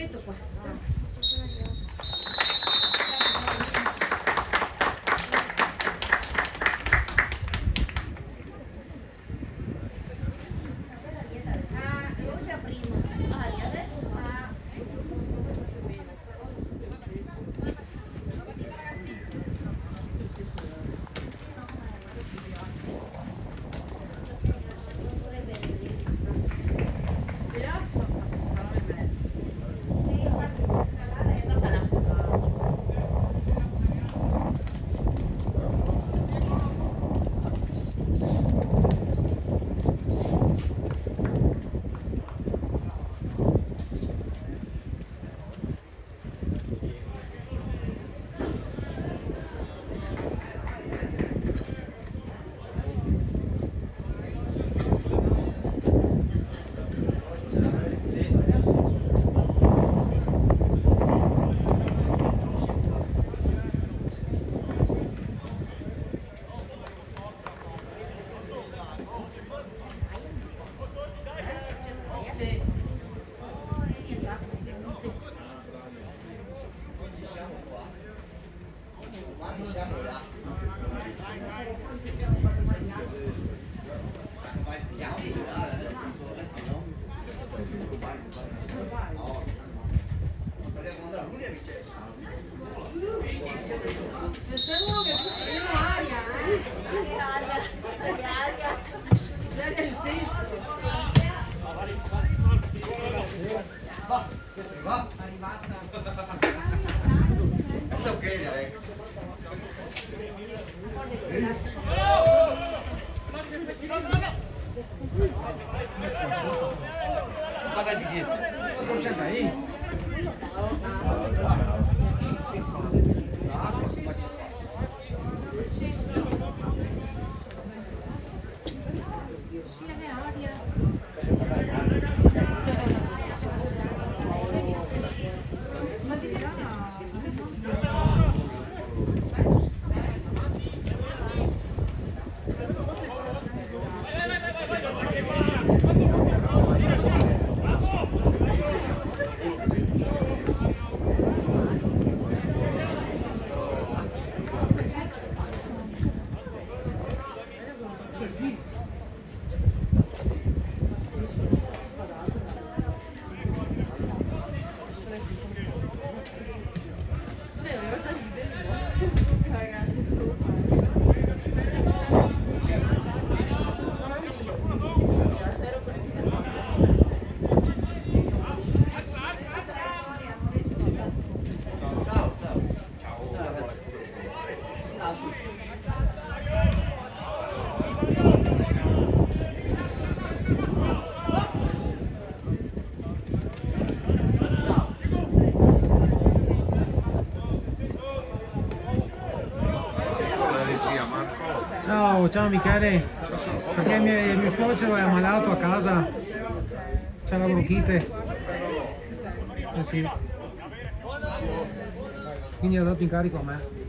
metto qua. Io già prima. Adesso. Ciao Michele, perché mio suocero è ammalato a casa, c'è la bronchite, sì. Quindi ha dato incarico a me.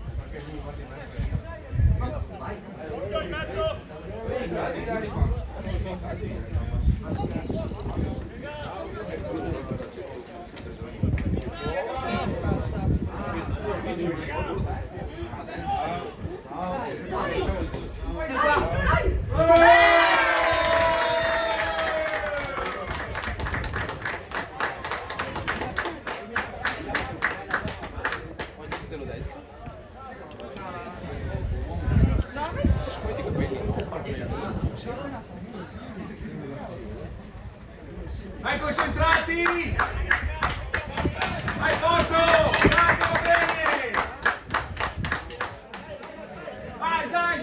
Vai concentrati! Vai posto! Andiamo bene! Vai, dai!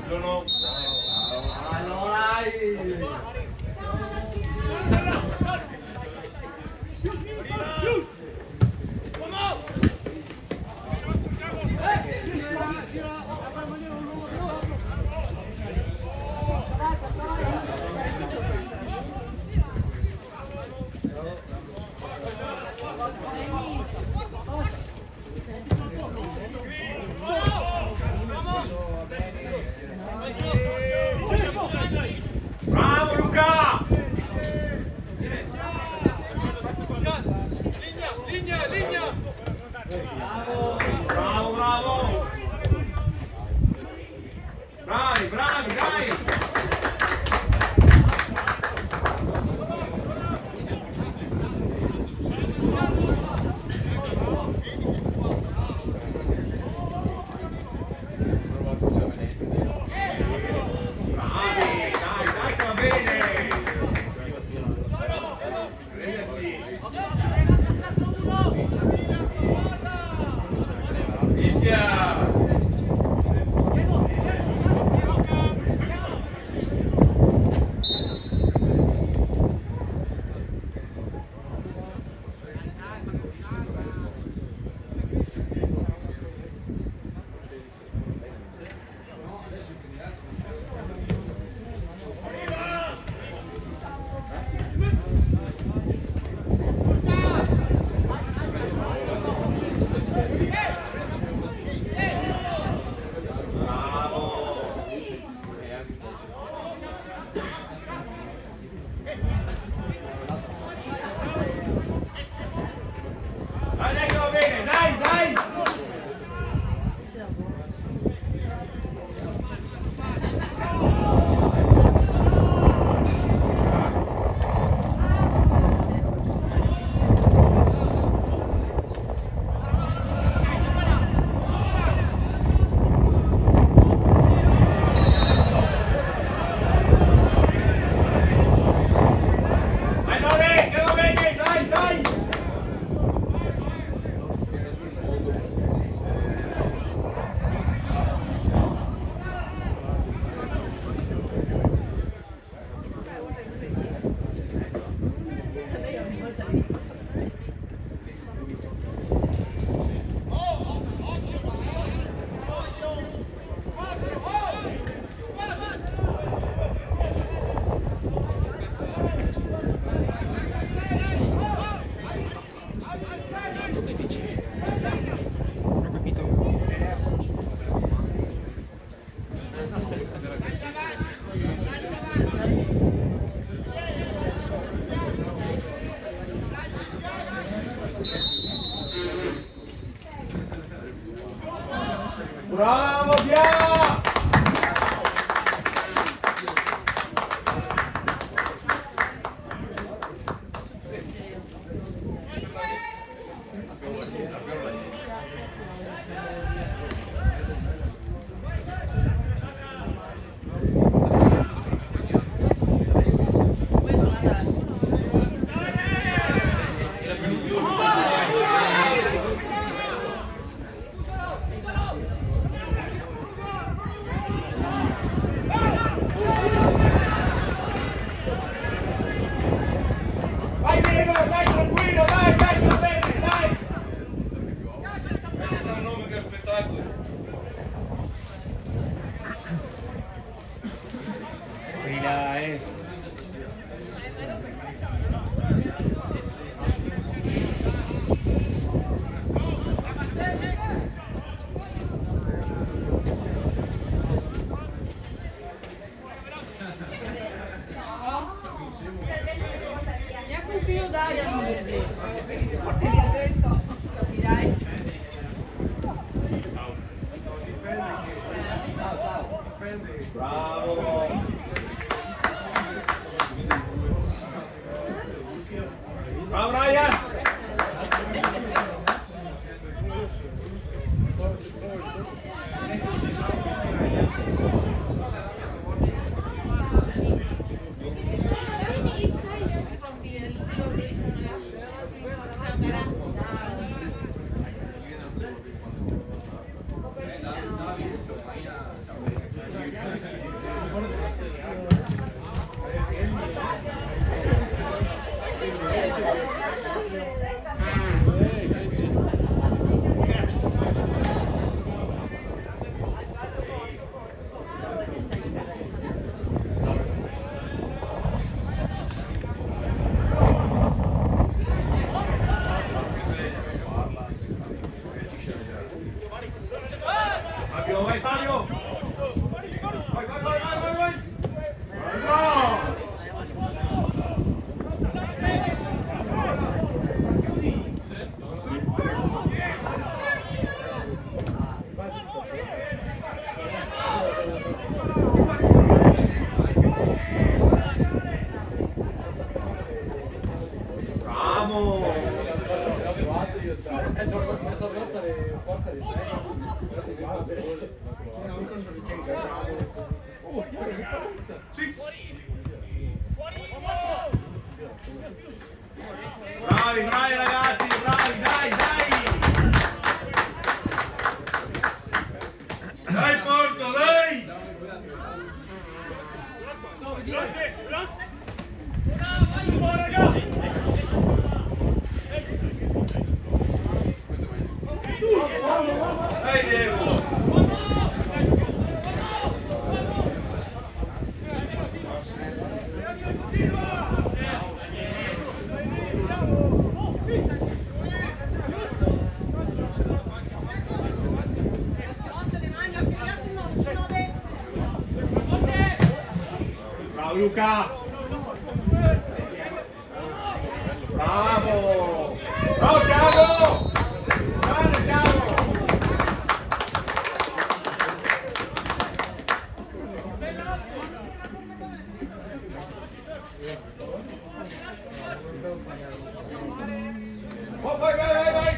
Buongiorno! Allora! Bravo, Diana! Vai Diego, dai tranquillo, dai, va bene, dai! Dai un nome che spettacolo! Neanche un filo d'aria non vedi. Capirai. Bravo! Bravo Ryan! Fabio, vai Fabio! Vai, vai, vai, vai, vai, vai! Bravo! Bravo! Sì. Bravi, bravi ragazzi, bravi, dai, dai! Dai Porto, dai! Dai Diego! Bravo Luca! Bravo! Bravo Thiago! Grande Thiago! Oh, vai, vai, vai, vai!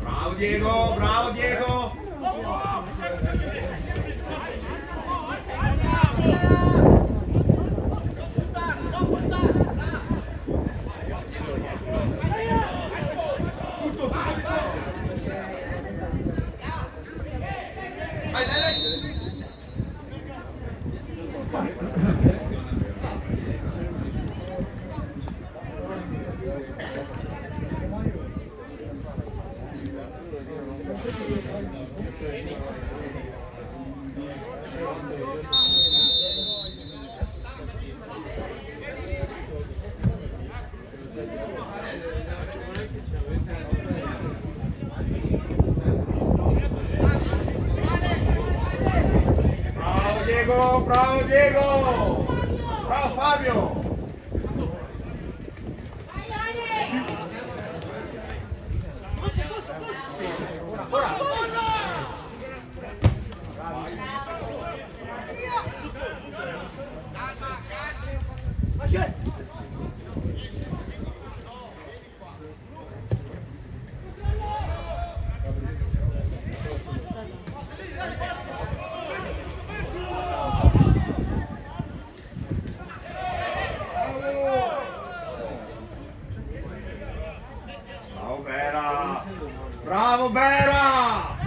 Bravo Diego, bravo Diego! Tutto, tutto! Vai, dai, dai! bravo Diego! Bravo Fabio! Bravo Bera! Bravo Bera!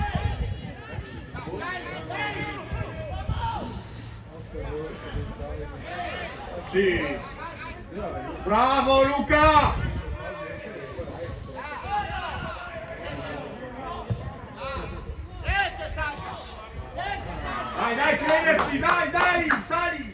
Sì! Bravo Luca! Dai, dai, crederci, dai, dai, sali!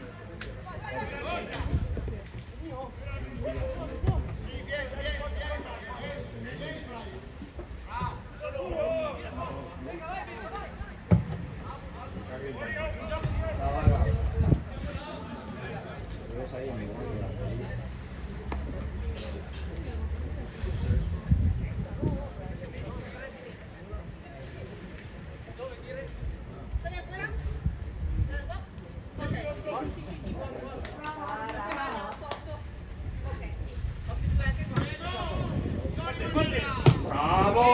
Bravo!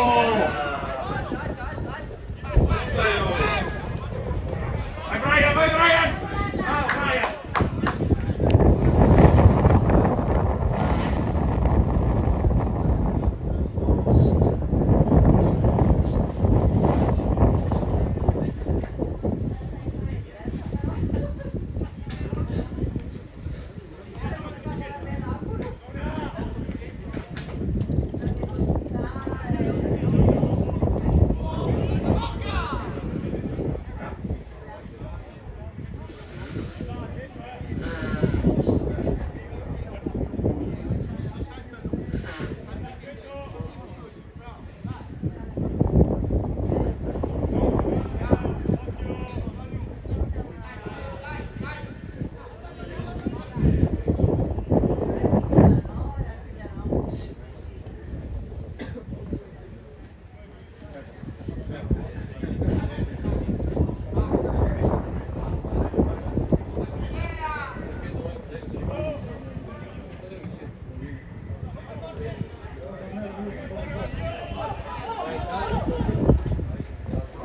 Vai Brian, vai Brian! Bravo Brian!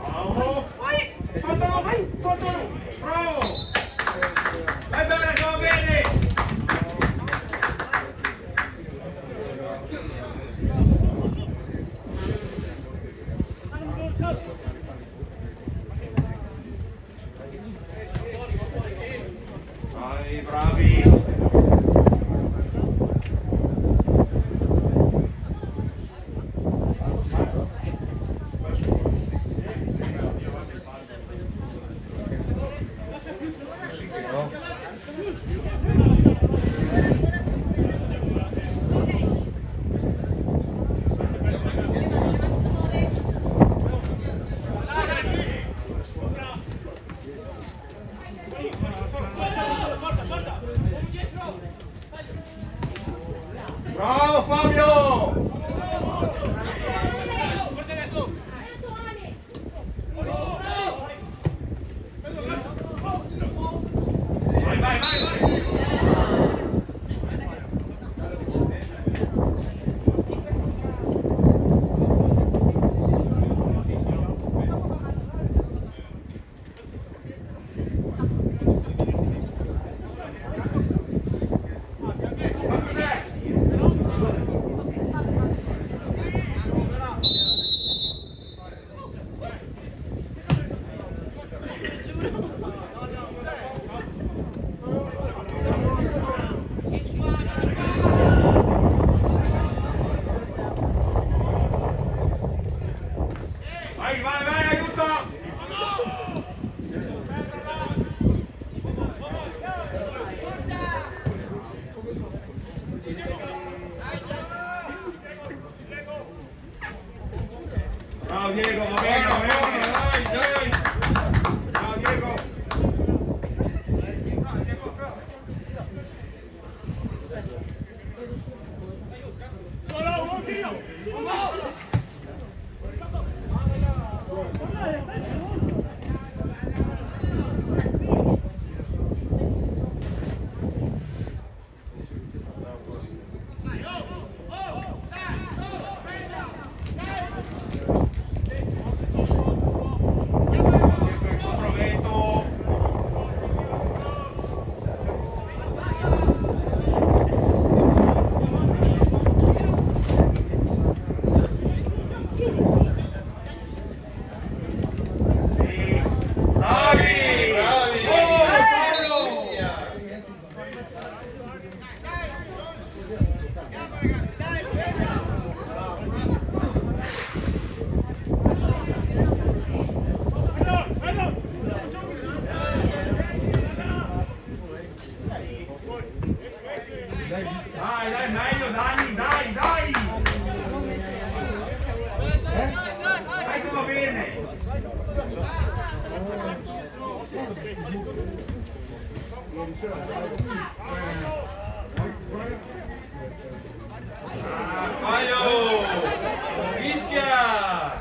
Bravo! Vai! Faltano! Faltano! Bravo! Vai bene, va bene! Vai, bravi! Bravo Fabio! Vai, vai, vai, vai! Vai, vai, vai, aiuta! Bravo Diego, va bene, va bene! Bravo Diego! Maio! Fischia!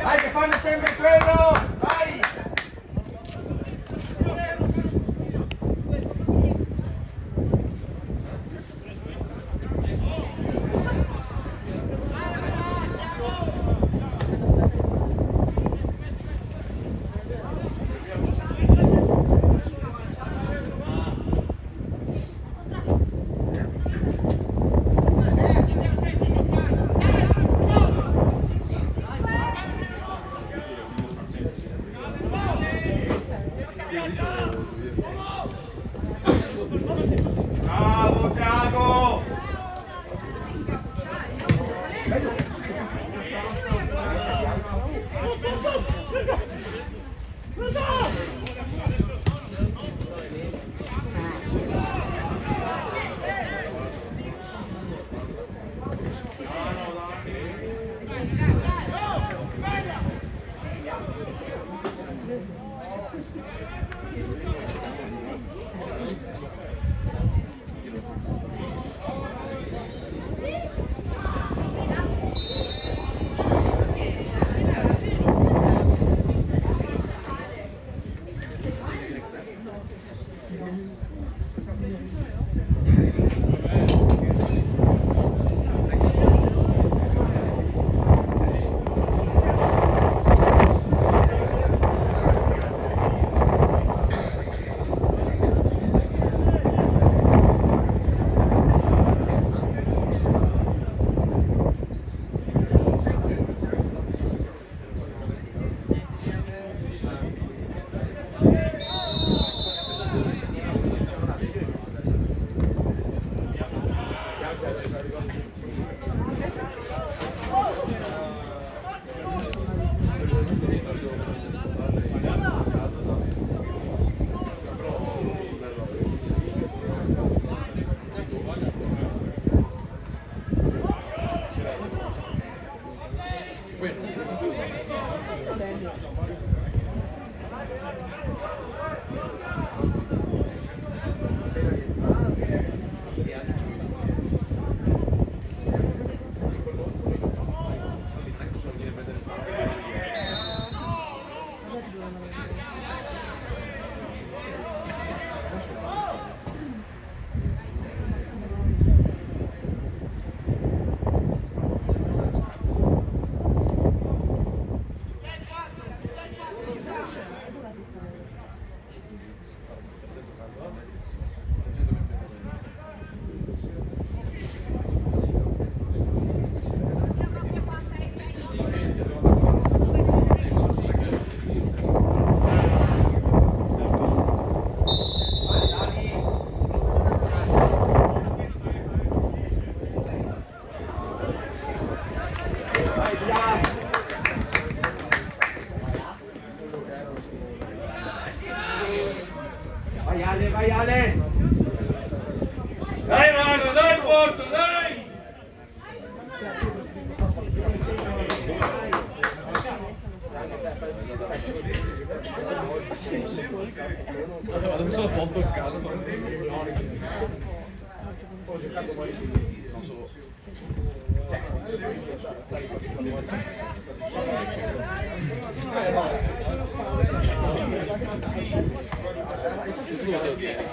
Dai che fanno sempre quello! Vai! Bravo Tiago! Vai Ale! Dai Mago, dai Porto, dai! Vado mi sono fatto il cazzo. Non solo. Tu lo tieni.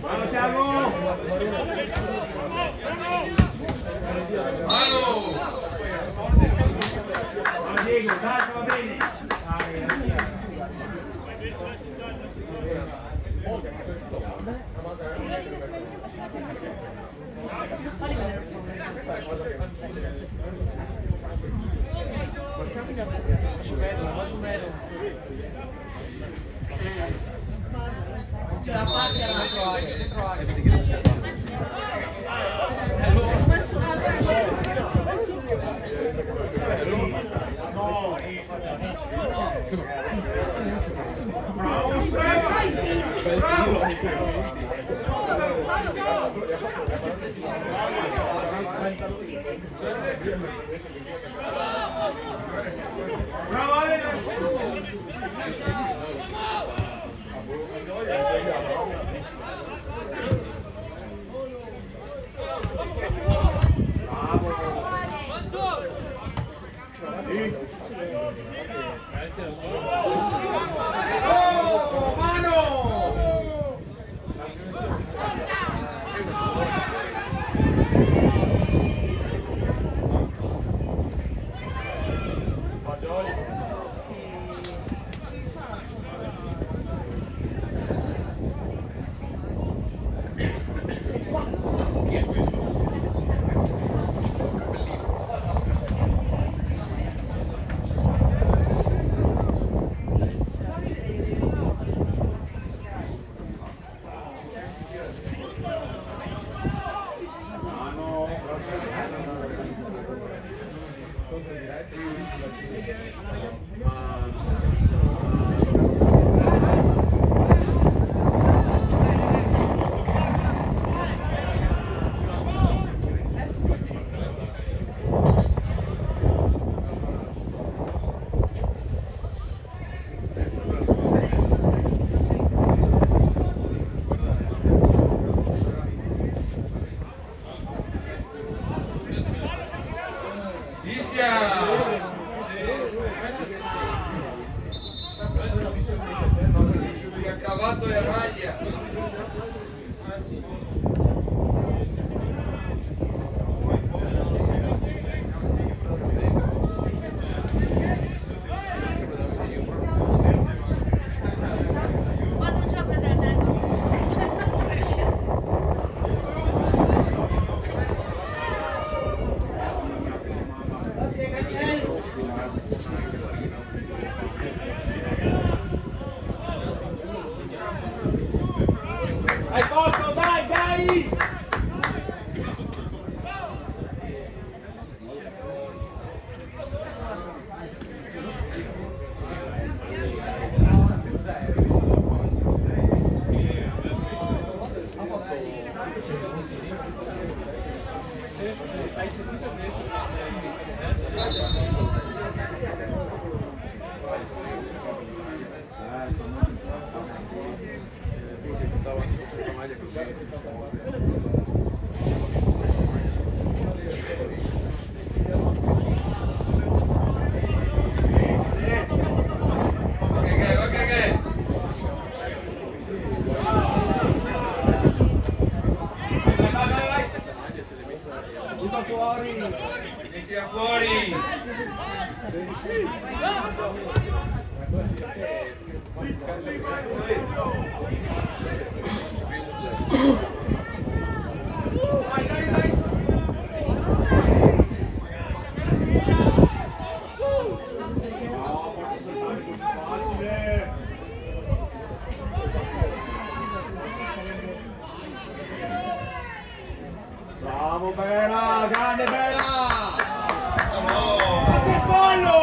Bravo Tiago! Bravo! Bravo Diego, dai, va bene! Ce la fate Bravo Seba! Bravo Ale! Oh, mano! A cavallo e a maglia. Vado giù a prendere il telefono. Hai posto, dai, dai! Butta fuori! Mi tira fuori! Dai, dai, dai! No, forse soltanto così facile! Bravo Bera, grande Bera! Fatti il fallo!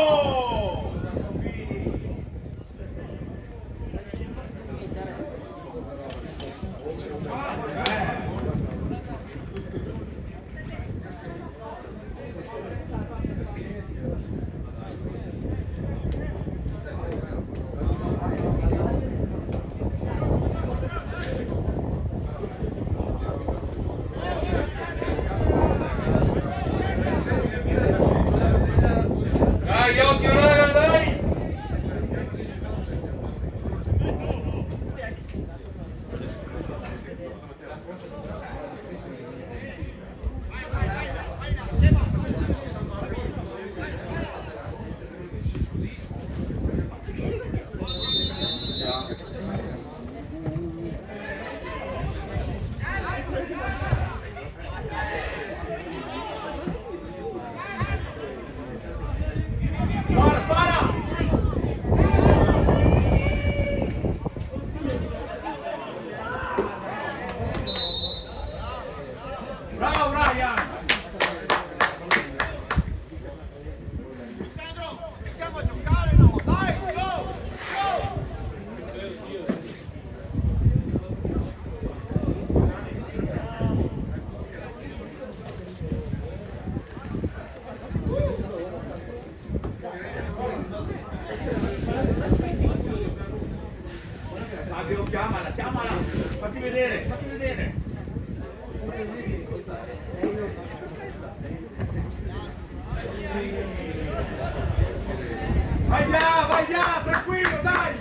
Vai via, tranquillo, dai!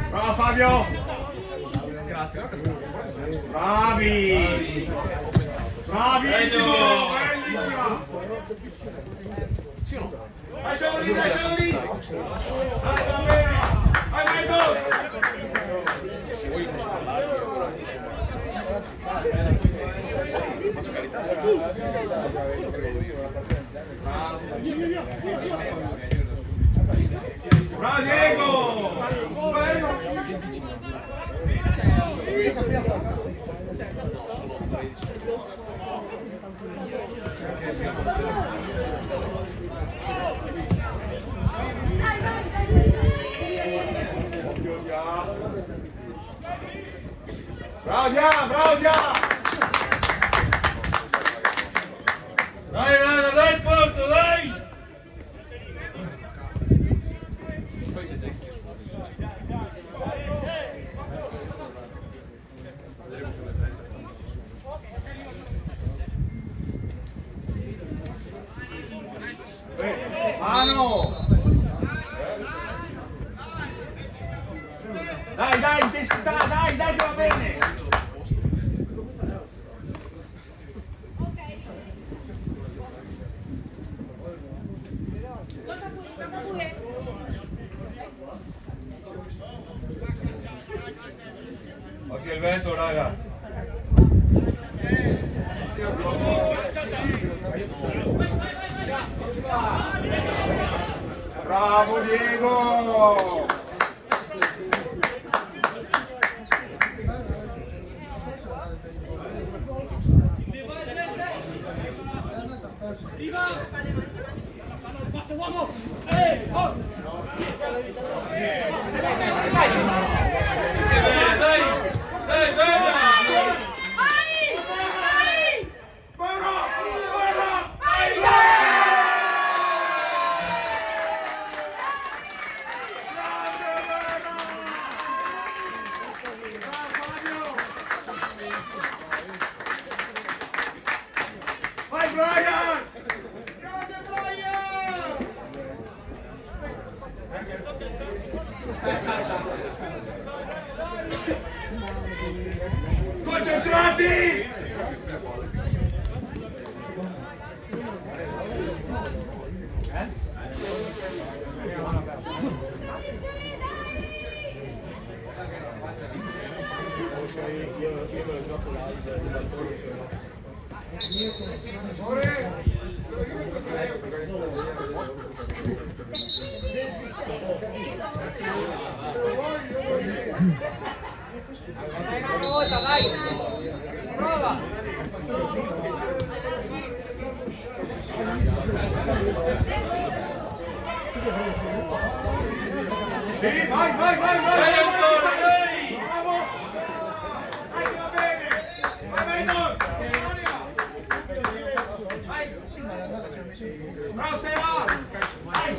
Bravo Fabio! Grazie. Bravi! Bravissimo! Bellissima! Sì o no? Vai scendo lì! Alza bene! Vai tu! Se vuoi posso parlare, però insomma. Faccio carità, sarà. Bravo Diego! Bello! Bravo Dia, bravo Dia! Dai, Rana, dai, porto, dai! Poi c'è Jackie. Vedremo sulle 30. Mano! Dai, intensità, dai che va bene! Occhio il vento, raga! Bravo Diego! Vai Brian! Grande Brian! Concentrati! Dai una volta, dai! Prova! Sì, vai, vai, vai, vai! Dai ancora, dai! Bravo! Dai, che va bene! Vai, vai, Don! Vai! Bravo, Seba! Vai!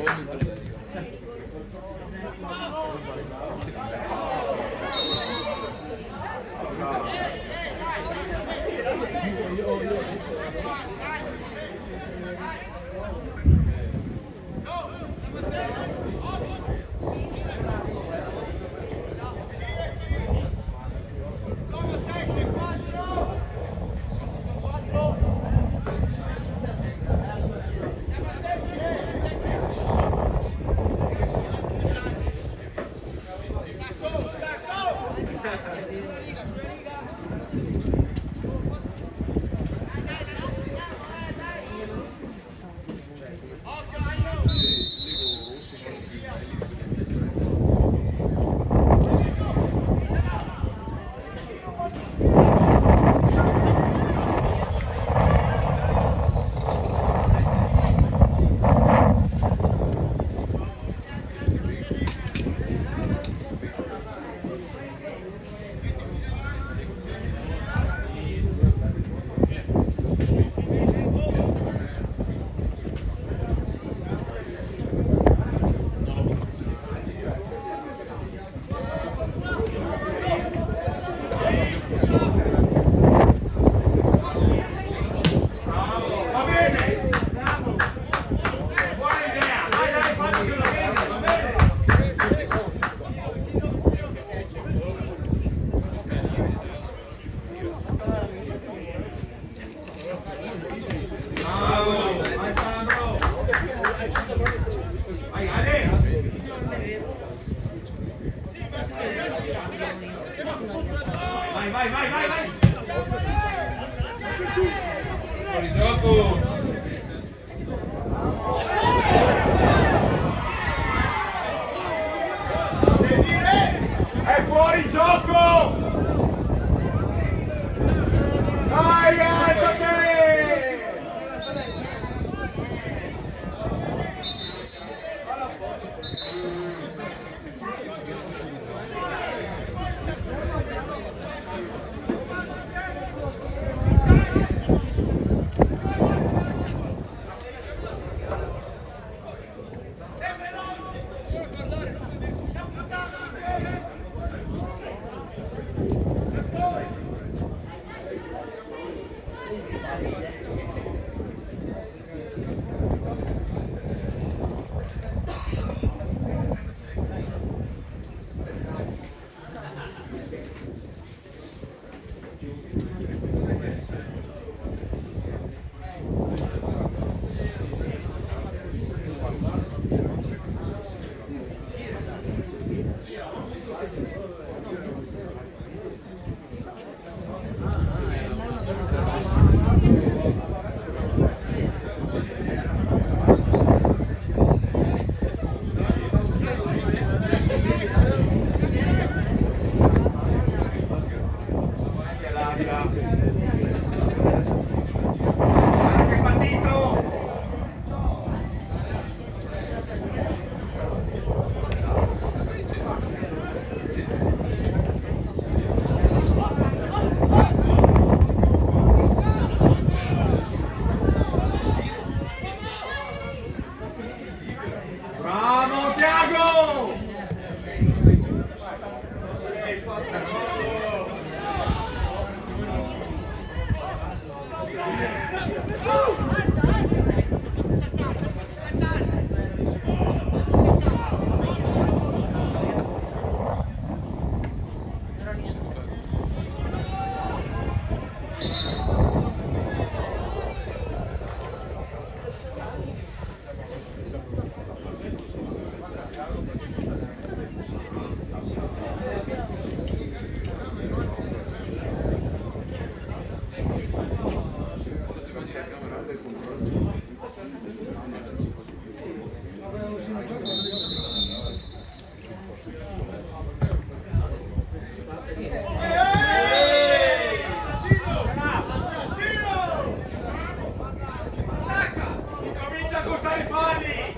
i falli!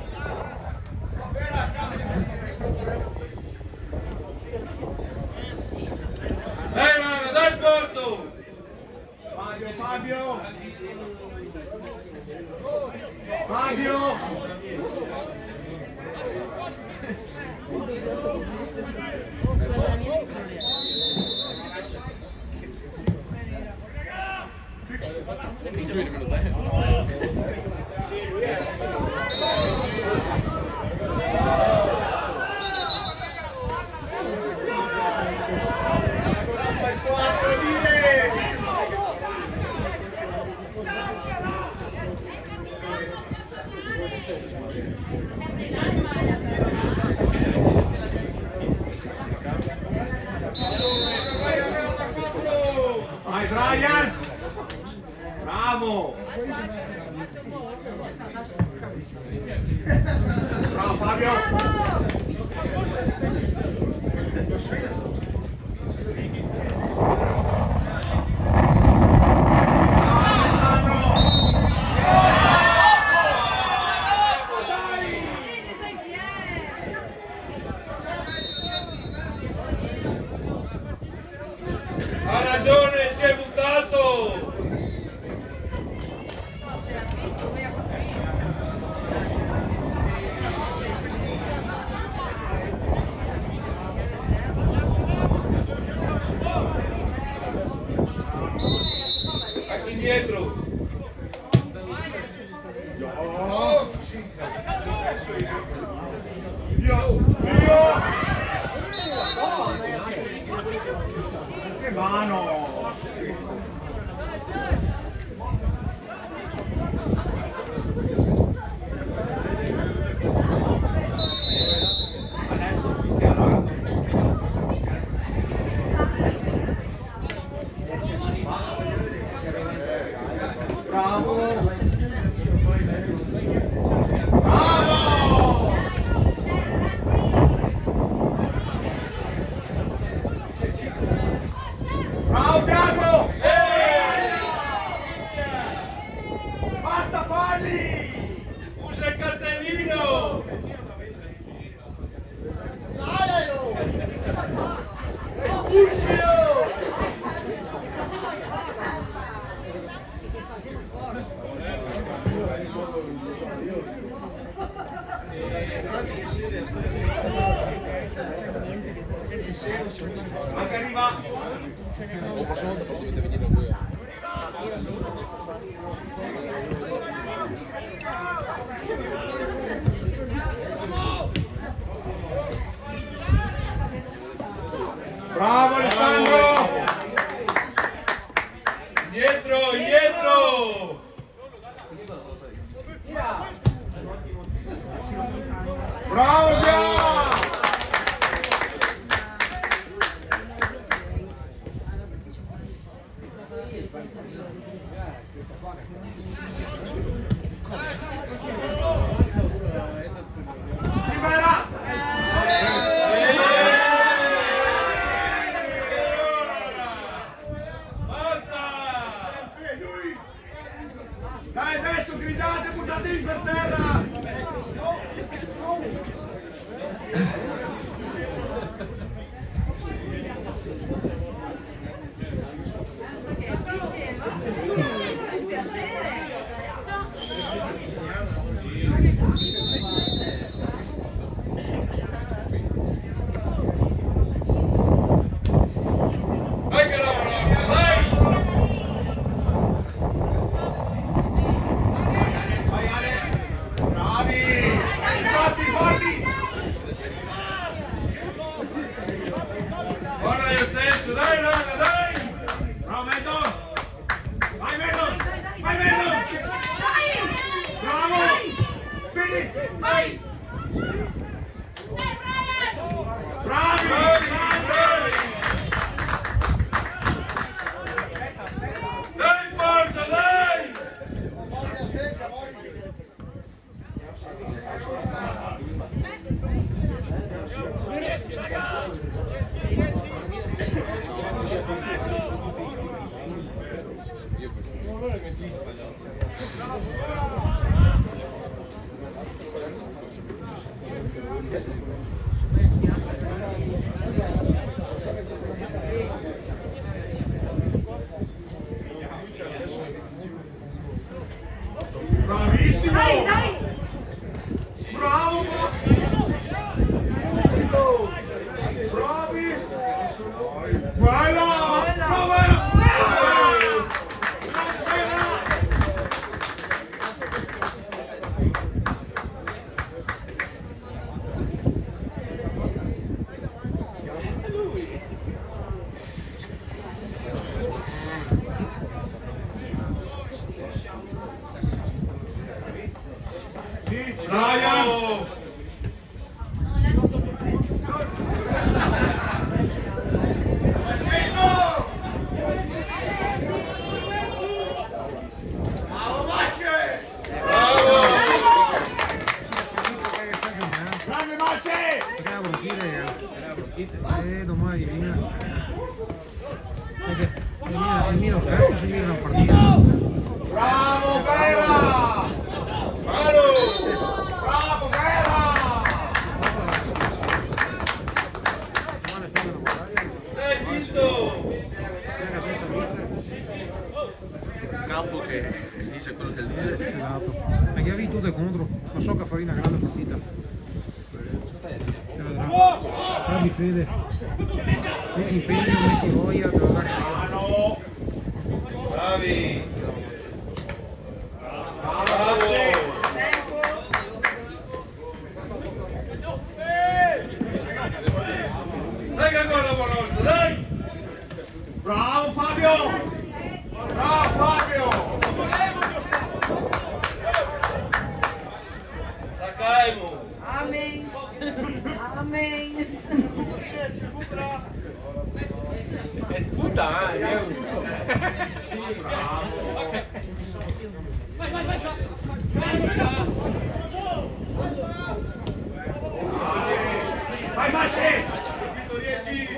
Dai Rana, dai il porto! Fabio, Fabio! Fabio! Vai Brian! Bravo! Bravo Fabio! Ha ragione, si è buttato! Anche indietro! Che mano! Adesso fischierà. Bravo! Bravo! Bravo Tiago! Basta falli! Usa il cartellino! Anche arriva! La prossima volta posso venire a voi. Bravo Alessandro! Indietro, indietro! Bravo Gia! Libera! Basta! Dai adesso gridate, buttatevi per terra! Vai che lavora, vai! Vai Ale! Bravi! Sbatti, guardi! Guarda io stesso, dai Rana, dai! Bravo Medon! Vai Medon! Vai Medon! Bravo! Fini! Vai! Bravi! Dai in porta, dai! Bravissimo! Dai, dai! Bravo, boss! Bravi! Bella! Bella! Bravo! Grande Masce! Era bronchite, nomás adivina. Es que se mira los casos, se mira la partida. Bravo, Vera! Bravo! Bravo, Vera! Dai, Cristo! Campo che dice quello del dire. Esatto. Ma chi ha vinto tutte contro? Ma so che farà una grande partita. Te vedrà. Abbi fede. Metti impegno, metti voglia, te vedrà che Mano! Bravi! Bravo! Dai che ancora buono, dai! Bravo Fabio! Bravo Fabio! Sacaimo! Amém. Amém. Puta, Vai Masce! Capito 10!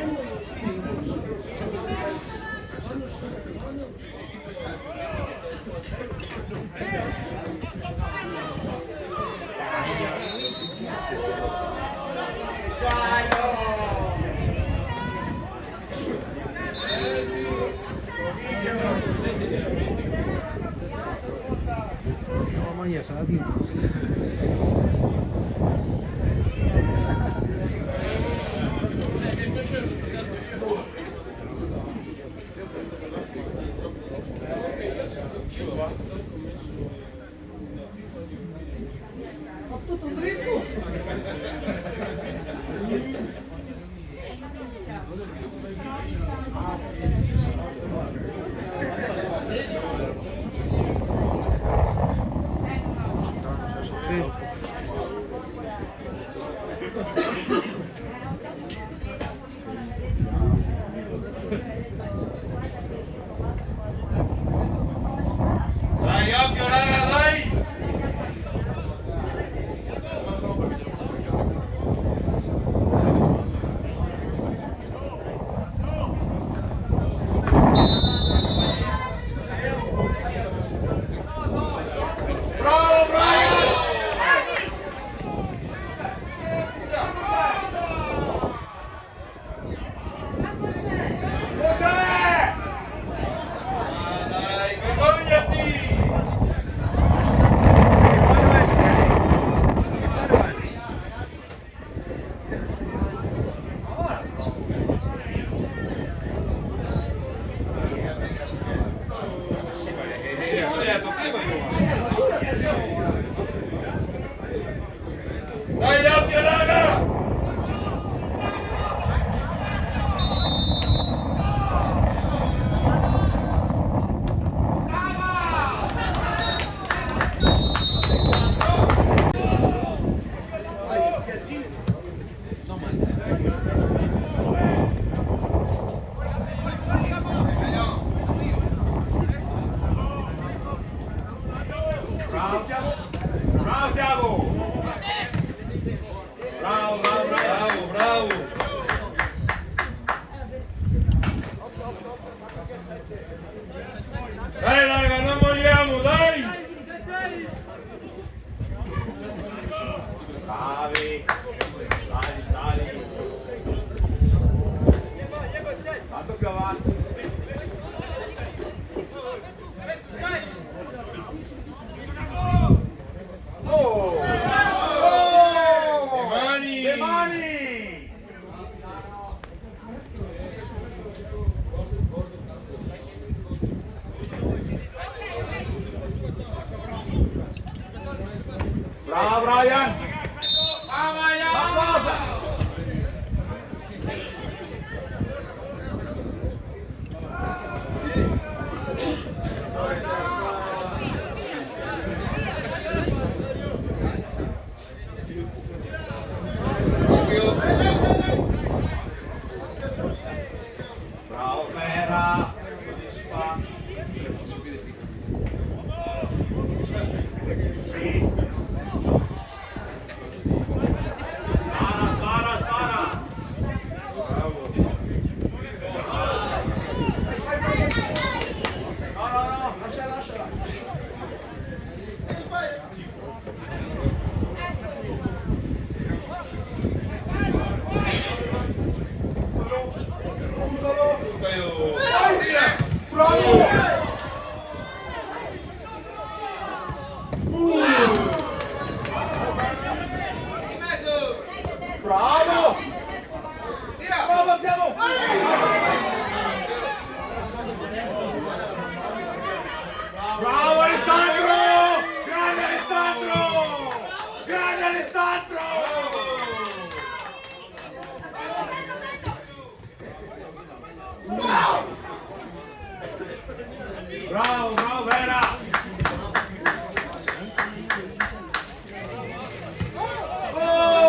mamma mia, sarà di Dai, occhio raga, dai! Bravo, bravo! Cos'è? Dai, vergognati! Dai, occhio raga! Bravo Tiago! Bravo Tiago! Bravo, bravo, bravo! Bravo, bravo! Dai raga, non moriamo, dai! Bravi! Sali, sali! Tanto più avanti! Bravo Brian! Ma cosa? Bravo Vera! Spara, spara! No, lasciala! Bravo! Bravo! Bravo, andiamo! Bravo Alessandro! Grande Alessandro! Grande Alessandro! Bravo Vera! Oh!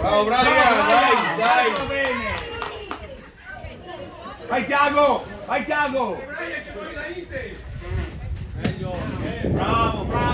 Bravo Brian, dai! Vai Tiago! Bravo!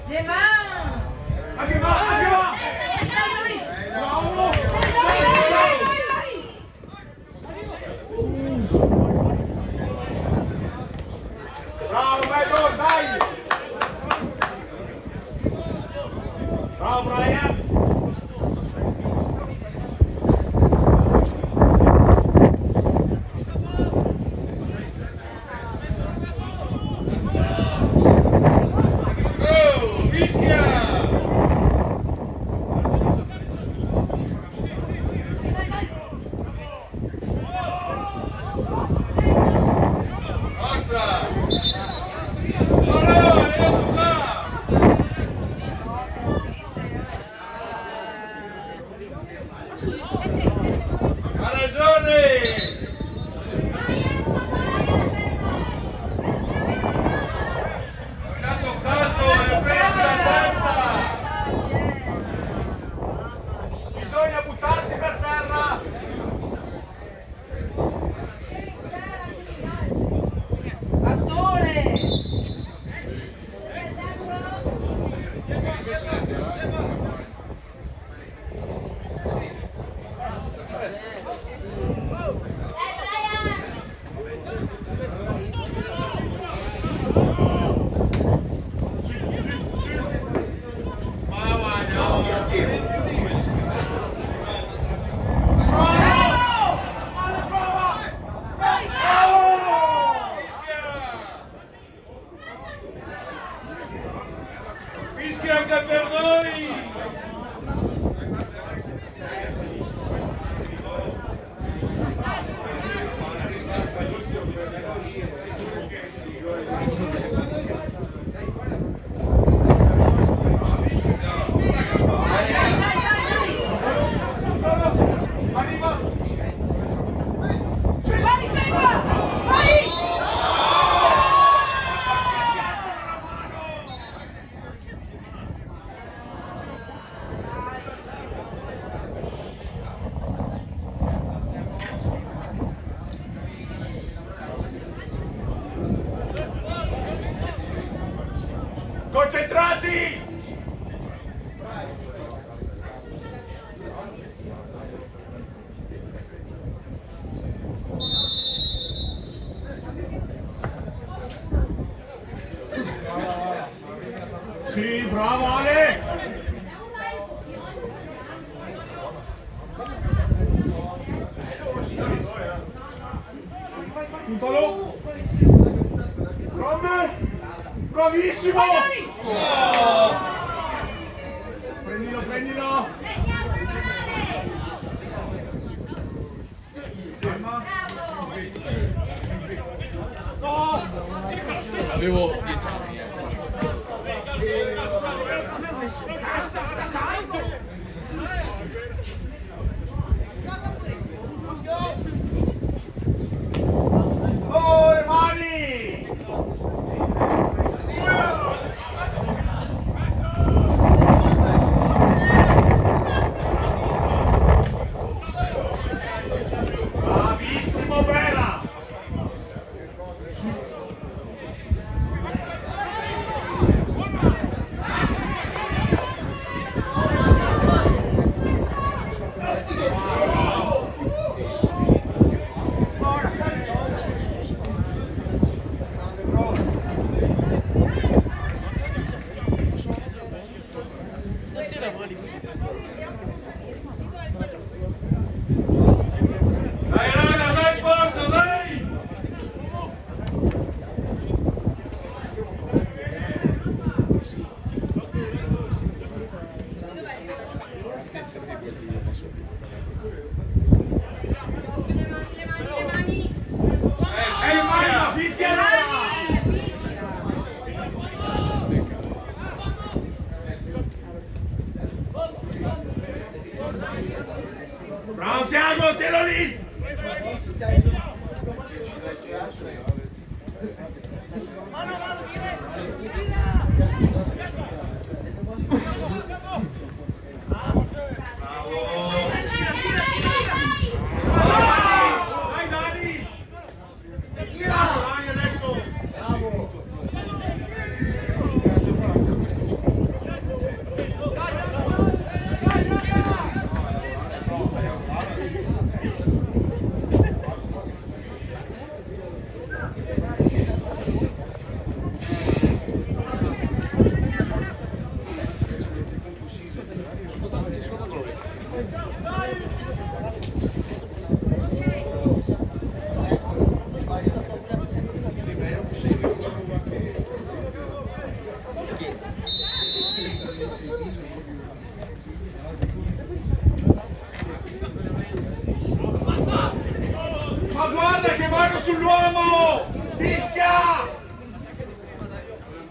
Le mani! Anche va! Bravo! Bravo, Michael, dai! Bravo, Brian! Bisogna buttarsi per terra! Attore! concentrati! Sì, bravo Ale! Puntalo! Grande! Bravissimo! Oh! Prendilo, prendilo! Ferma! No! Avevo 10 anni. Oh, le mani! Bravissimo, Vera! Dai raga, dai porta, dai! Le mani, la fischia! Bravo Tiago, tiro lì! Dai Dani! Bravo Dani adesso! Ma guarda che vanno sull'uomo! Fischia!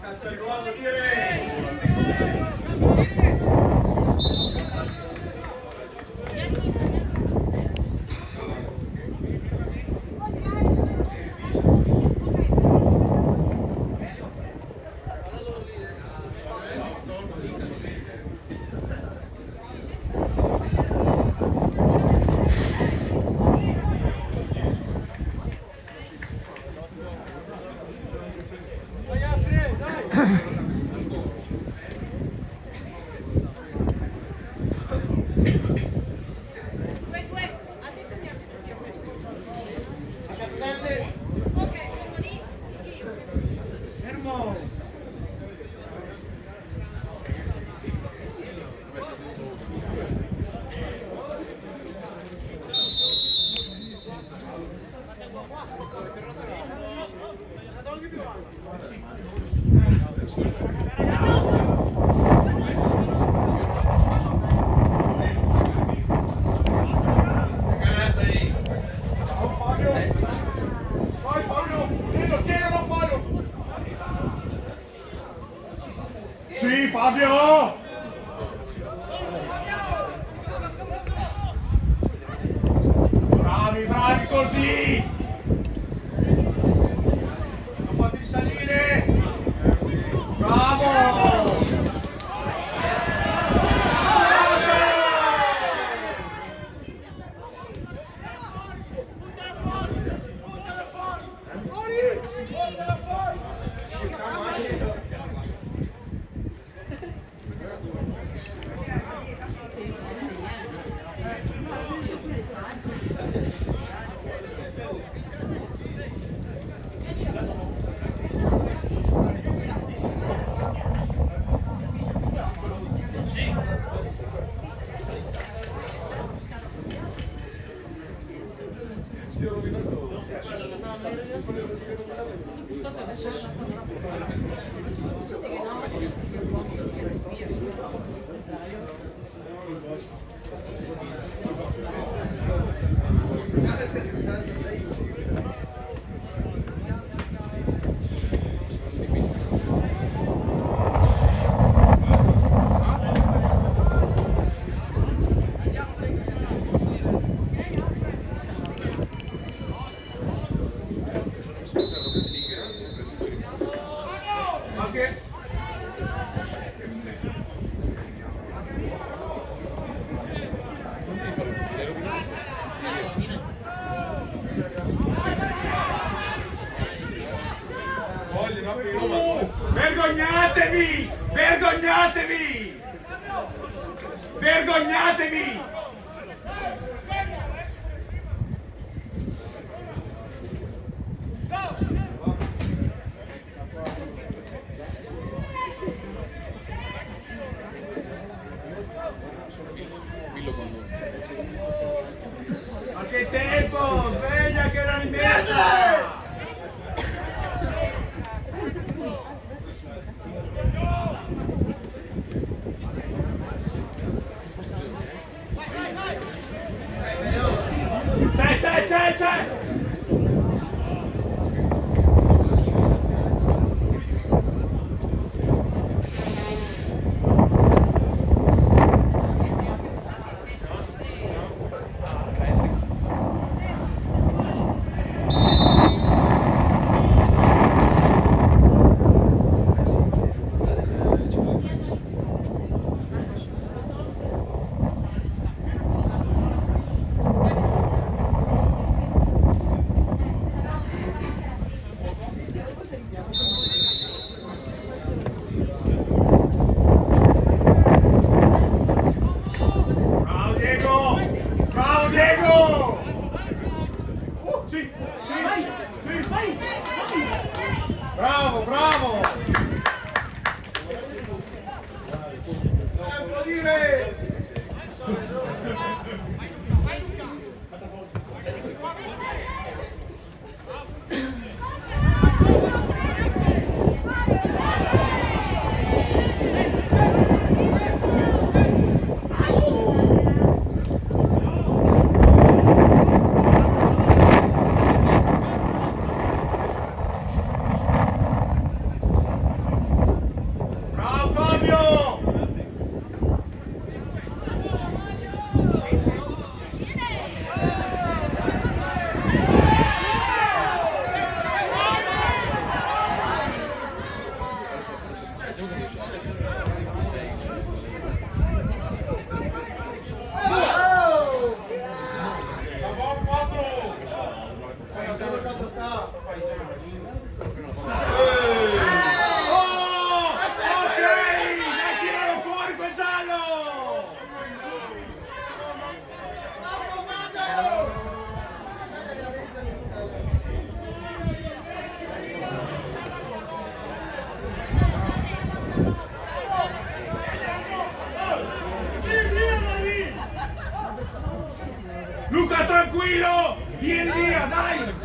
Cazzo l'uomo dire! Fermo! Bravo Fabio! Vai Fabio! Tienilo, non fallo! Sì Fabio! Bravi, bravi così! Non fate salire! Bravo! Anche. Vergognatevi! Vergognatevi! Vergognatevi! Ma che tempo! Sveglia che non rimessa! C'è! Bravo Diego! Bravo Diego! Sì! Bravo, bravo! Non può dire! Bravo Fabio! Luca tranquillo! Vieni via, dai!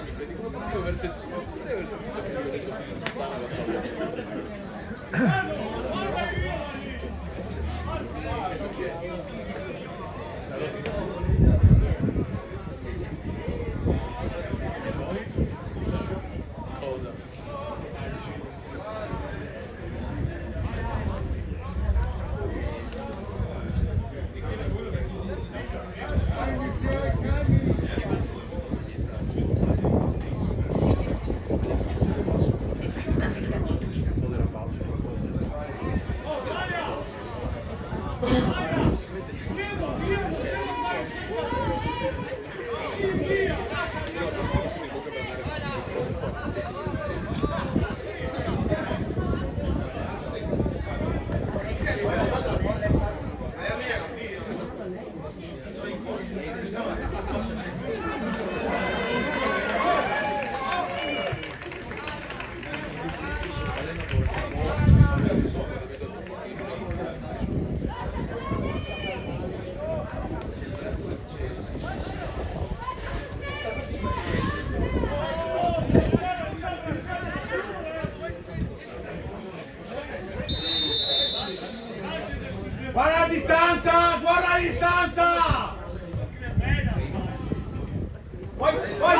Vai, vai!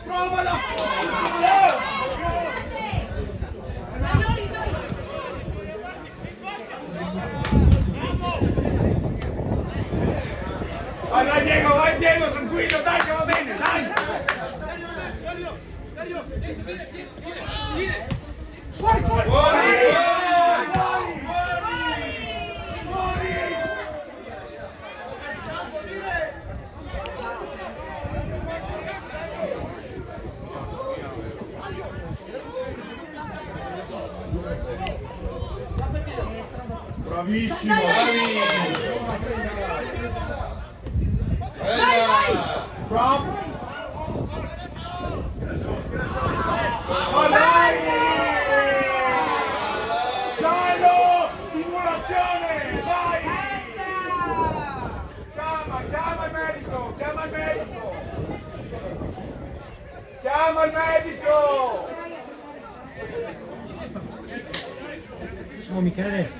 Provalo! Vai Diego, tranquillo, dai che va bene, dai! Fuori, fuori! Fuori! Bravissimo, bravi! Bravo! Vai! Giallo! Simulazione! Vai! Chiama il medico! Chiama il medico! Chiama il medico! Oh Michele,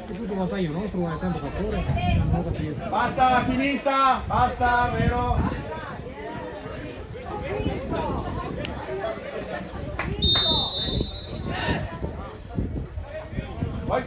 tu tutto vantaggio nostro, vuoi tanto fattore? Non ho capito. Basta, finita! Basta, vero? Vai!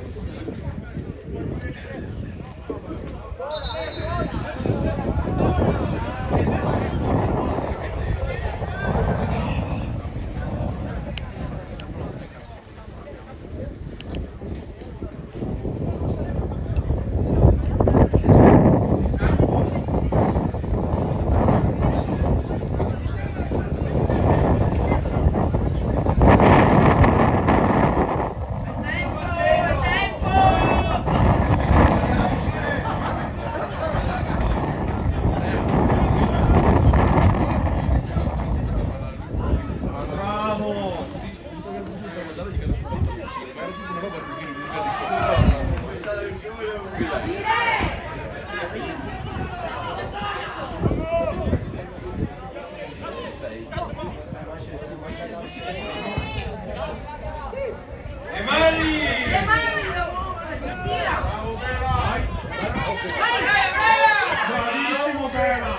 Bravissimo Vera!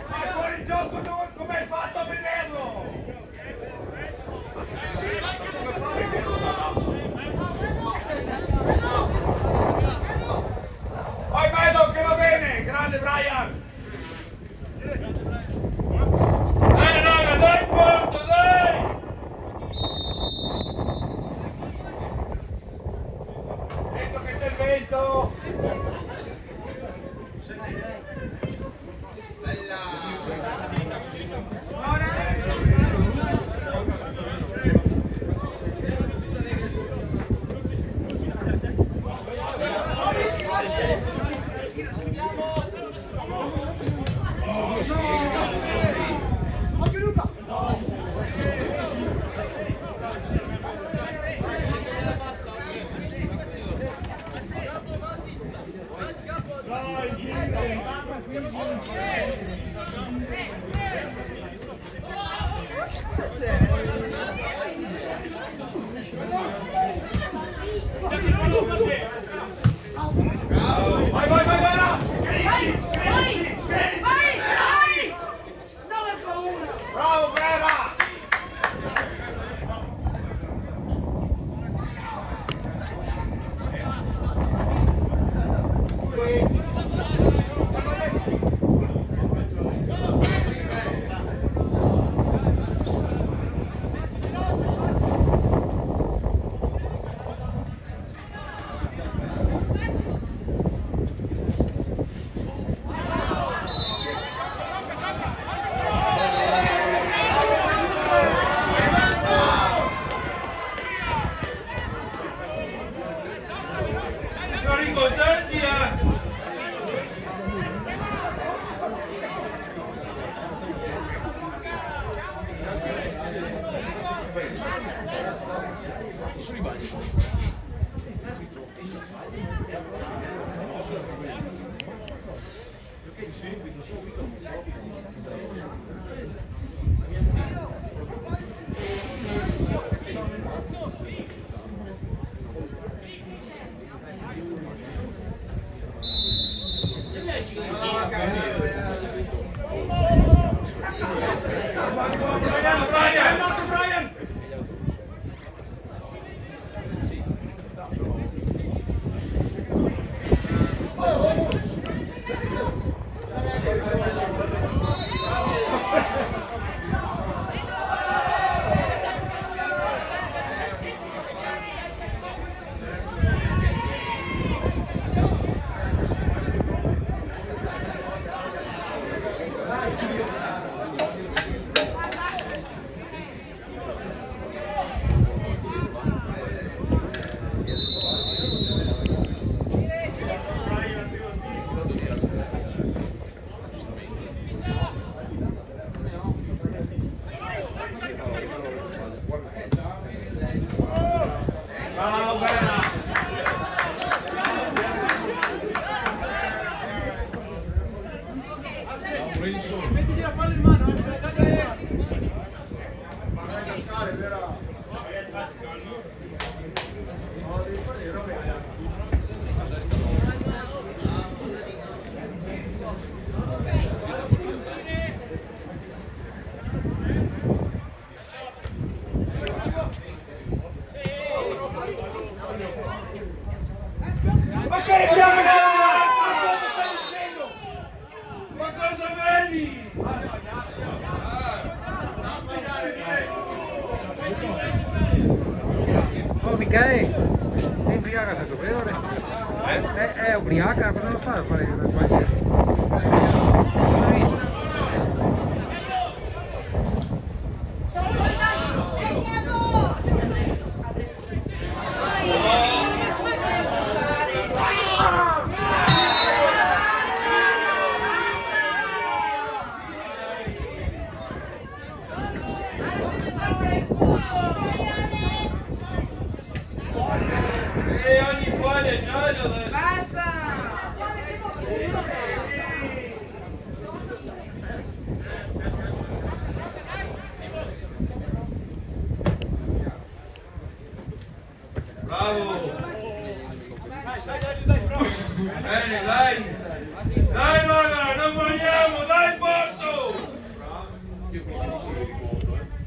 Ma fuori gioco come hai fatto a vederlo? Come fa a vederlo da là? Vai Bedo che va bene! Grande Brian! Dai raga, dai il porto, dai! Vento che c'è il vento! Vai, vai, vai, Vera! Vieni! Bravo, Vera! Sono i bagni. Brian! Mettiti la palla in mano, dai. Ma che piano! Ma cosa stai dicendo? Ma cosa vedi? Oh Michele, è ubriaca sta superiore? È ubriaca, cosa lo fa a fare una sbagliata? Non l'hai visto? ogni quale è giallo adesso. Basta! Bravo! Bene, dai! Dai Magara, non vogliamo, dai Porto!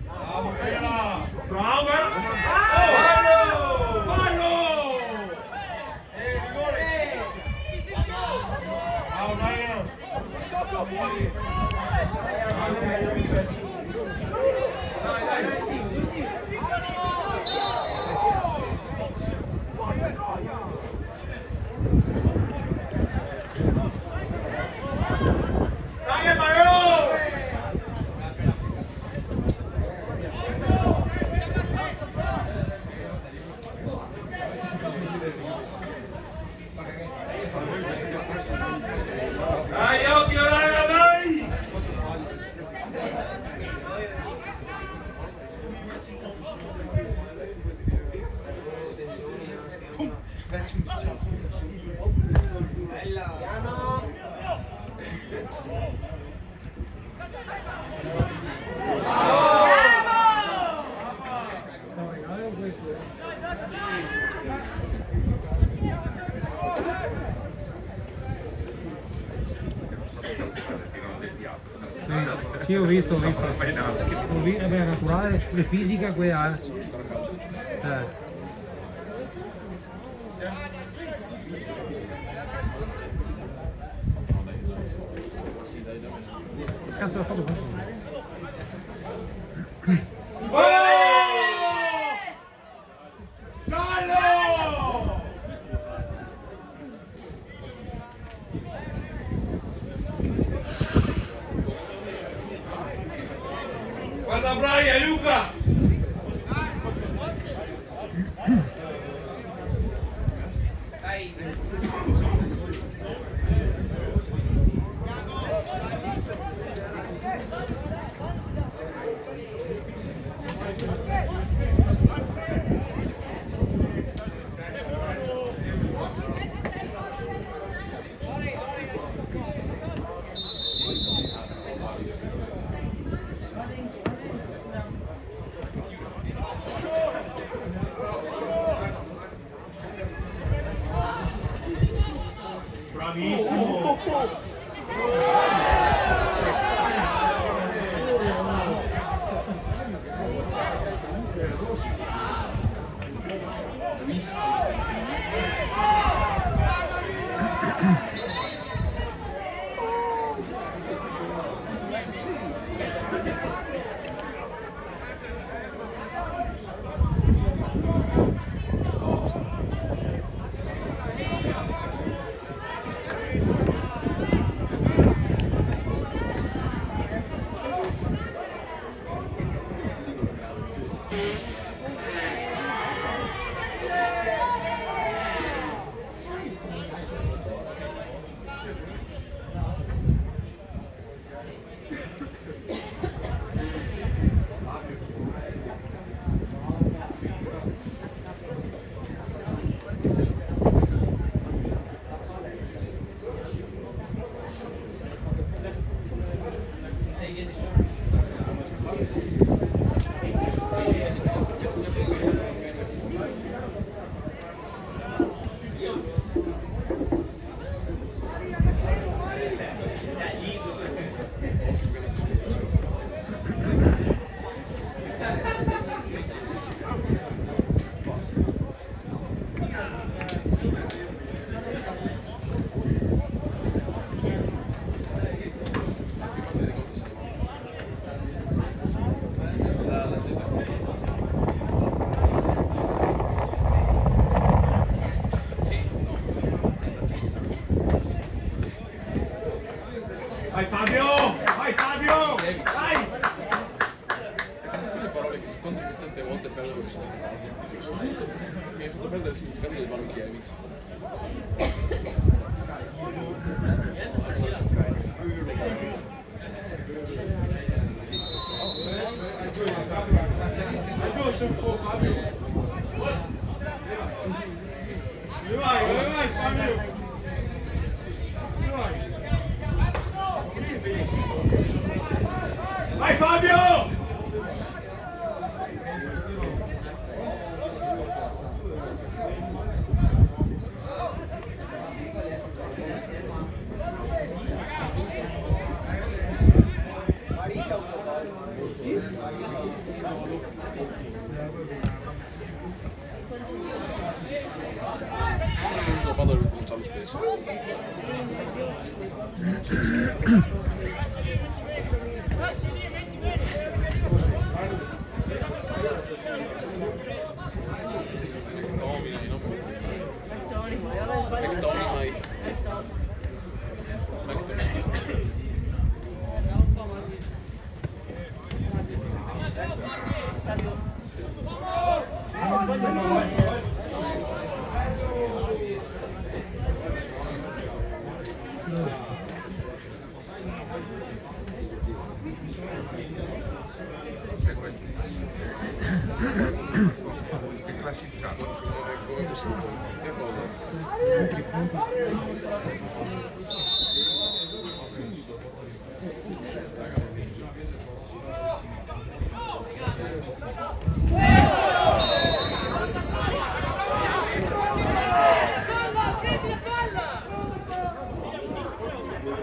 Bravo, Bella! Bravo! Fallo! Fallo! Rigore! Bravo, dai, Mario! Dai, occhio, raga, dai! No, regalo questo. Sì, ho visto. Ho visto, beh, naturale, le fisica qui ha. Cazzo l'ha fatto questo? Gallo! Guarda Brian, Luca! Vai Fabio! Vai Fabio! Vai! Quelle parole che secondo me tante volte perdono il significato. Mi hai fatto perdere il significato di Valukiewicz. Fabio! Dove vai Fabio? Vai Fabio! Non vado a rinunciarlo spesso. McTominay, non McTominay. Che classificato? Come possiamo che cosa?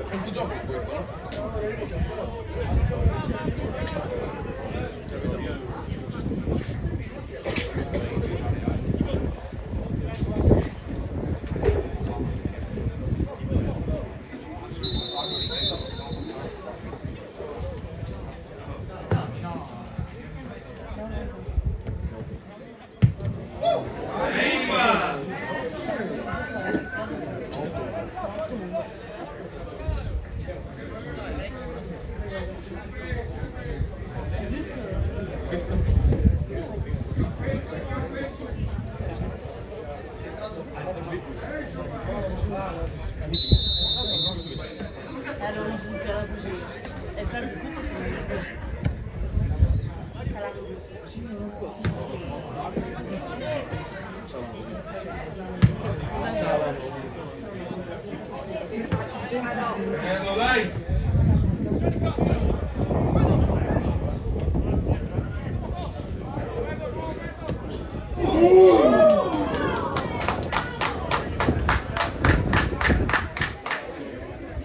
Quanto gioco in questo, no? Non funziona così. È per Dai!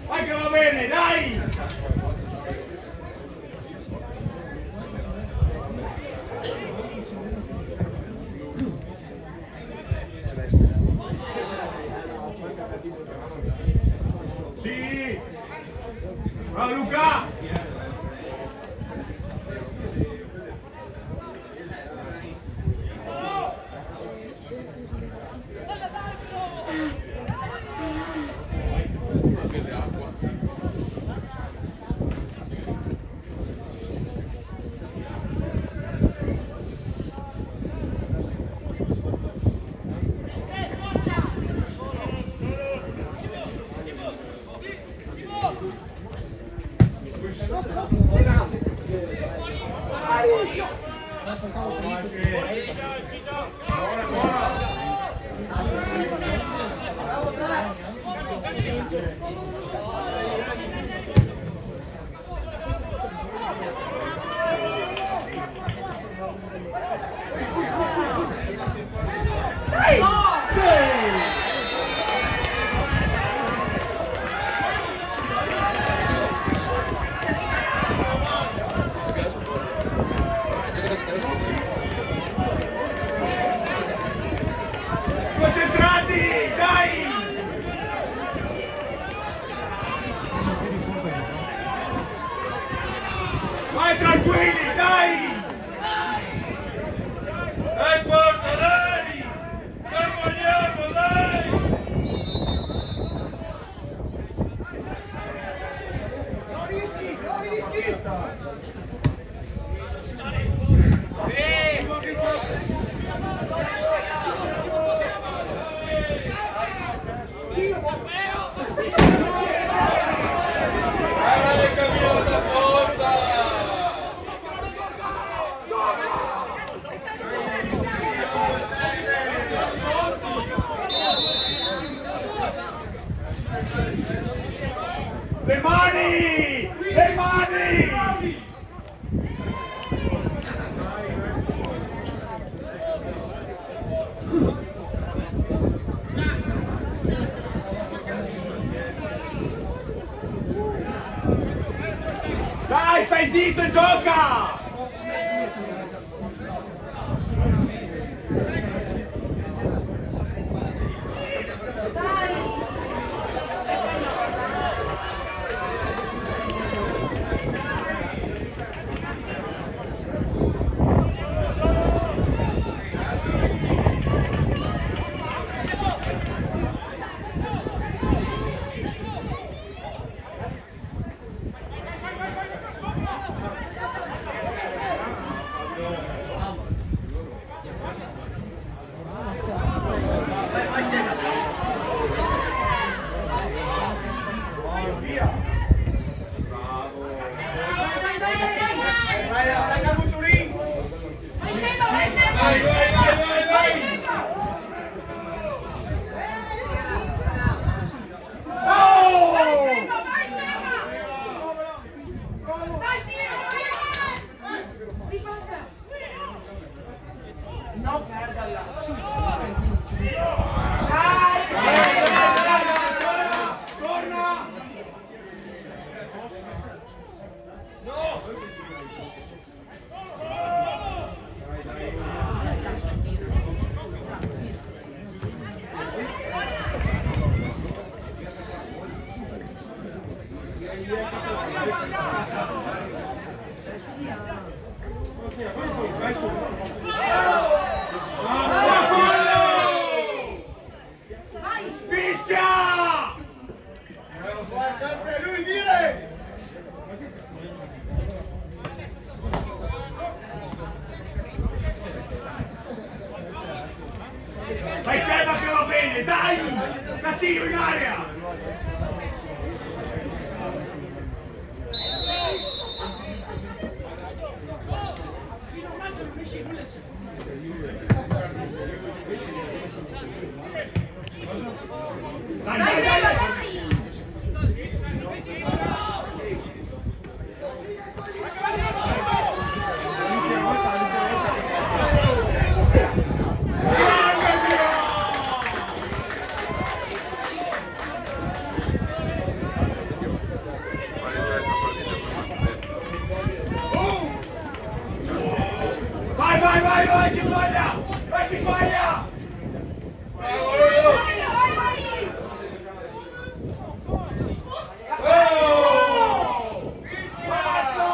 Vai che va bene, dai! Sì! Bravo Luca! Concentrati, dai! Vai tranquilli, dai! Dai, porta, dai! Dai, vogliamo, dai! Non rischi, non rischi! Guarda il cammino da porta! Le mani! Le mani! Dai, stai zitto e gioca! Non perderla. Torna! Fischia! Lo fa sempre lui dire! Fai Seba che va bene, dai! Cattivo in area! Dai, dai, dai, dai! Vai, vai, vai, vai, chi sbaglia! Vai, chi sbaglia! Oh! Basta!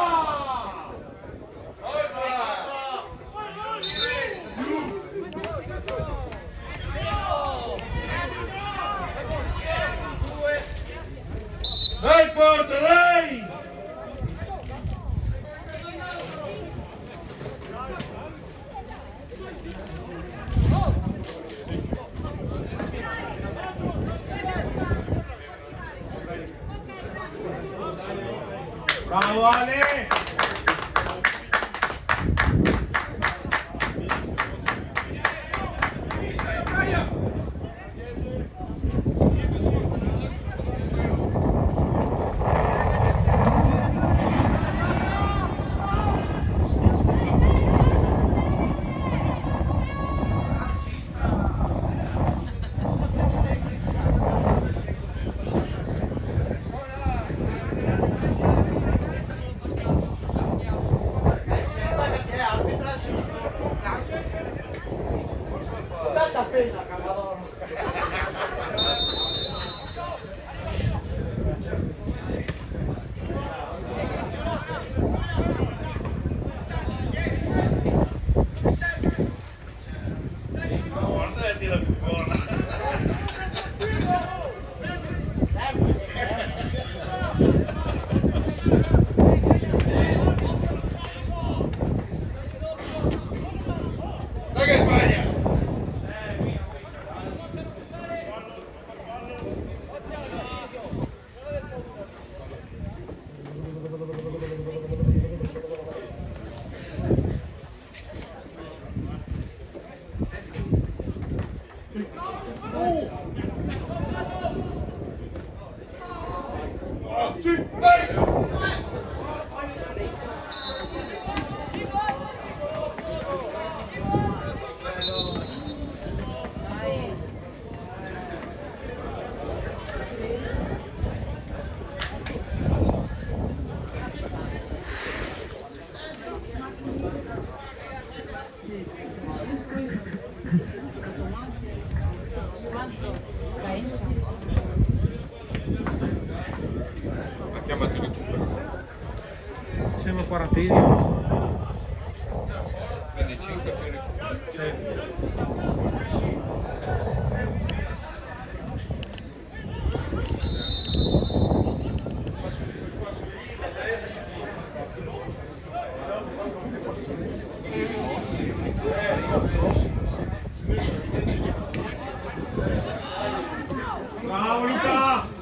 Dai, porta, dai! Bravo Ale! Chiamati recupero. Siamo a quarantena. Quindi 5 per recupero. Bravo Luca!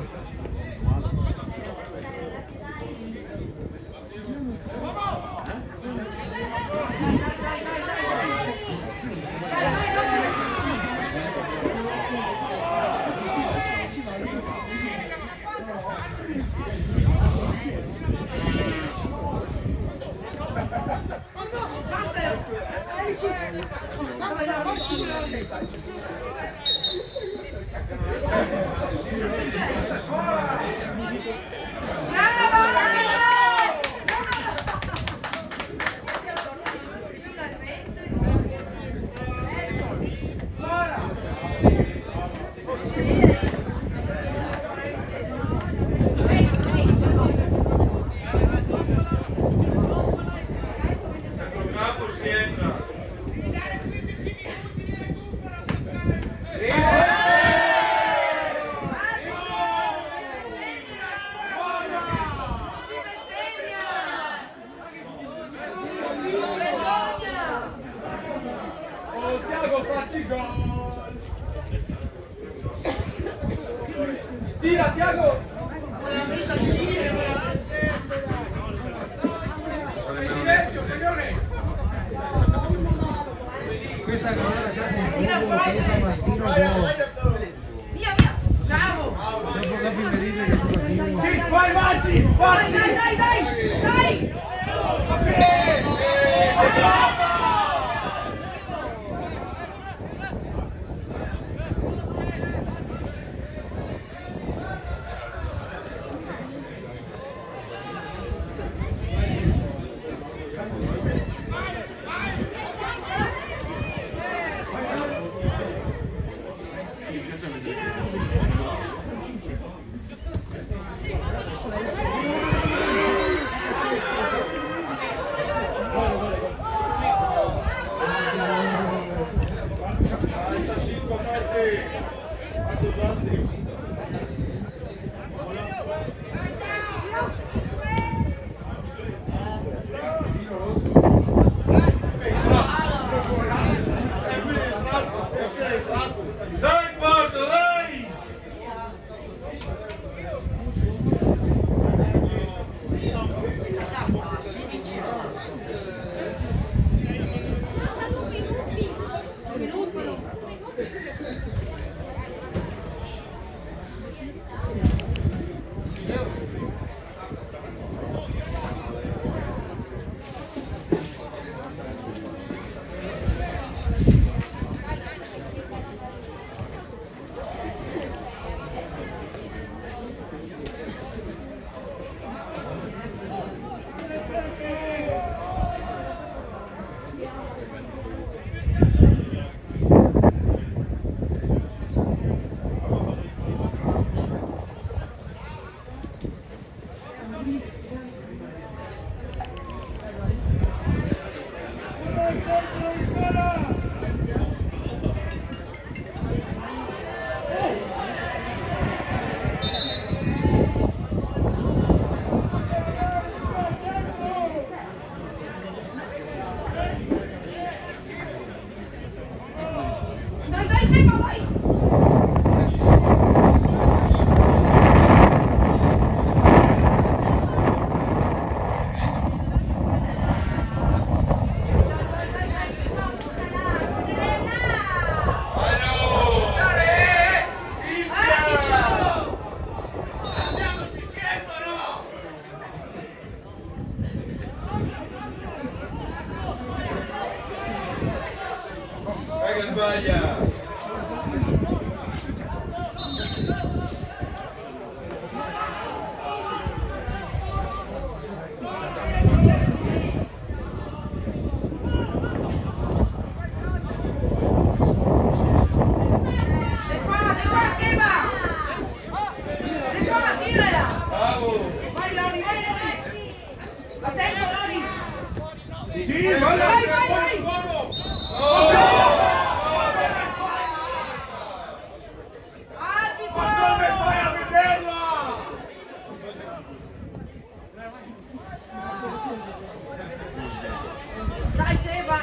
Capo si entra! Oh Tiago facci gol! Tira Tiago! Silenzio, coglione! Questa è la casa Martino Via, via! Ciao! dopo capire che sono attivo. Sì, vai Maggi! Maggi! Dai! Aia! Bravo! Vai Lori, vai Lori! Attento Lori! Sì, vai, vai! buono! Arbitro! Ma come fai a vederla? Dai Seba!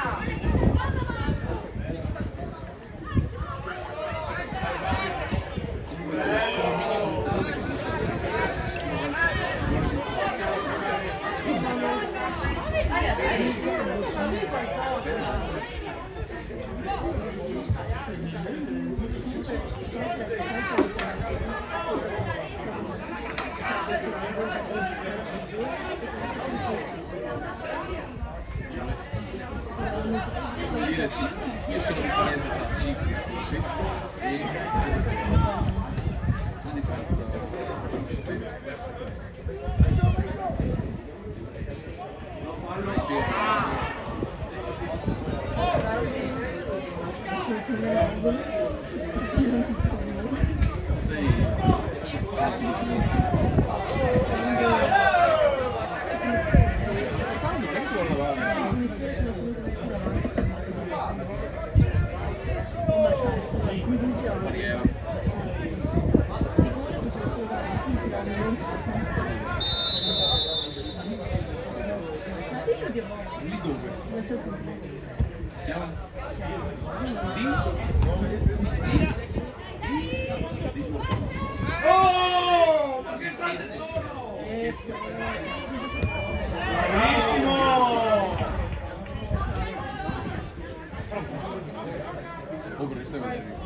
Devo dire sì, io sono differenza tra C, sì, e sono differenza tra sei non è che si guardava barriera lì dove? Si chiama? Oh, ma che tante sono! Bravissimo! Oh, perché stai vedendo?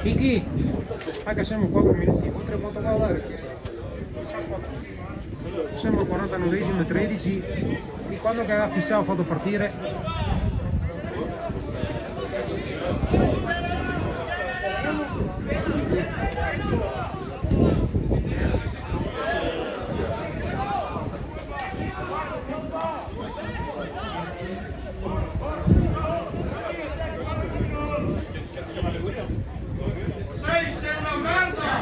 Kiki, che siamo 4 minuti, oltre quanto va a dare? Siamo al 49esimo e 13, di quando che aveva fissato fatto partire. Sei una merda!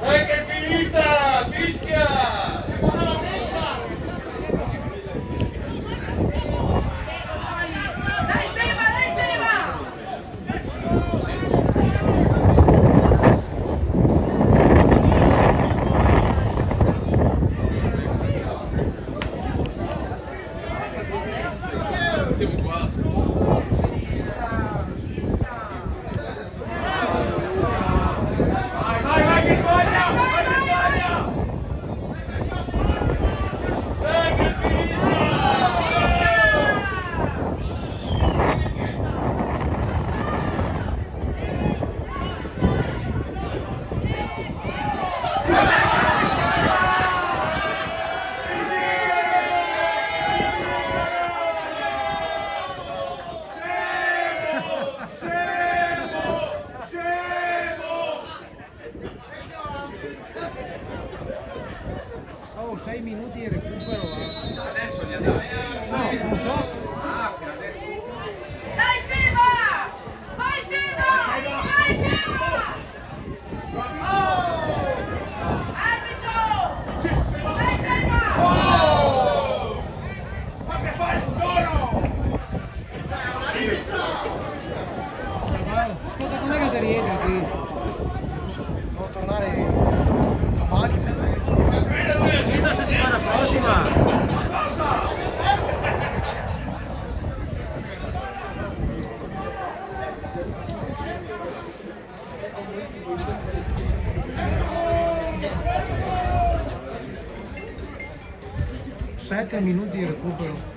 Dai che è finita! Fischia! Dai Seba, dai Seba! Siamo qua. Vai che sbaglia! Vai che sbaglia! Dai che è finita! Oh, 6 minuti di recupero. Adesso gli andai. No, non so. Dai Seba! Vai Seba! Vai Seba! Arbitro! Dai Seba! Ma che fai solo? Ascolta, com'è che ti rientri qui? Devo tornare domani. Sì, la settimana prossima. Sette minuti di recupero.